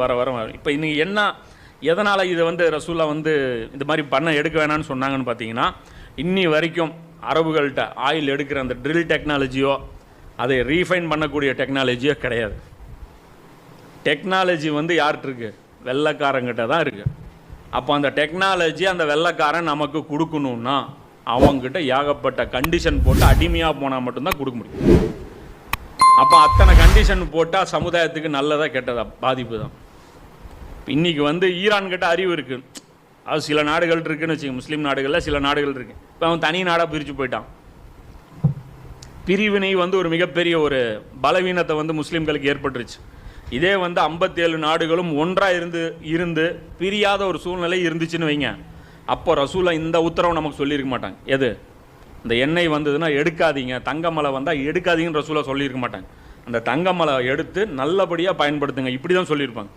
வர வர இப்போ இன்னைக்கு என்ன எதனால் இதை வந்து ரசூலா வந்து இந்த மாதிரி பண்ண எடுக்க வேணாம்னு சொன்னாங்கன்னு பார்த்தீங்கன்னா, இன்னி வரைக்கும் அரபுகள்கிட்ட ஆயில் எடுக்கிற அந்த ட்ரில் டெக்னாலஜியோ அதை ரீஃபைன் பண்ணக்கூடிய டெக்னாலஜியோ கிடையாது. டெக்னாலஜி வந்து யார்கிட்ட இருக்குது? வெள்ளைக்காரங்கிட்ட தான் இருக்குது. அப்போ அந்த டெக்னாலஜி அந்த வெள்ளைக்காரன் நமக்கு கொடுக்கணுன்னா அவங்ககிட்ட ஏகப்பட்ட கண்டிஷன் போட்டு அடிமையாக போனால் மட்டும்தான் கொடுக்க முடியும். அப்போ அத்தனை கண்டிஷன் போட்டால் சமுதாயத்துக்கு நல்லதா கெட்டதா? பாதிப்பு தான். இன்றைக்கி வந்து ஈரான்கிட்ட அறிவு இருக்குது, அது சில நாடுகள் இருக்குதுன்னு வச்சுக்கோங்க, முஸ்லீம் நாடுகளில் சில நாடுகள் இருக்குது. இப்போ அவன் தனி நாடாக பிரித்து போயிட்டான். பிரிவினை வந்து ஒரு மிகப்பெரிய ஒரு பலவீனத்தை வந்து முஸ்லீம்களுக்கு ஏற்பட்டுருச்சு. இதே வந்து 57 நாடுகளும் ஒன்றாக இருந்து பிரியாத ஒரு சூழ்நிலை இருந்துச்சுன்னு வைங்க, அப்போ ரசூலா இந்த உத்தரவு நமக்கு சொல்லியிருக்க மாட்டாங்க. எது? இந்த எண்ணெய் வந்ததுன்னா எடுக்காதீங்க, தங்கமலை வந்தால் எடுக்காதீங்கன்னு ரசூலா சொல்லியிருக்க மாட்டாங்க. அந்த தங்கமலை எடுத்து நல்லபடியாக பயன்படுத்துங்க, இப்படி தான் சொல்லியிருப்பாங்க.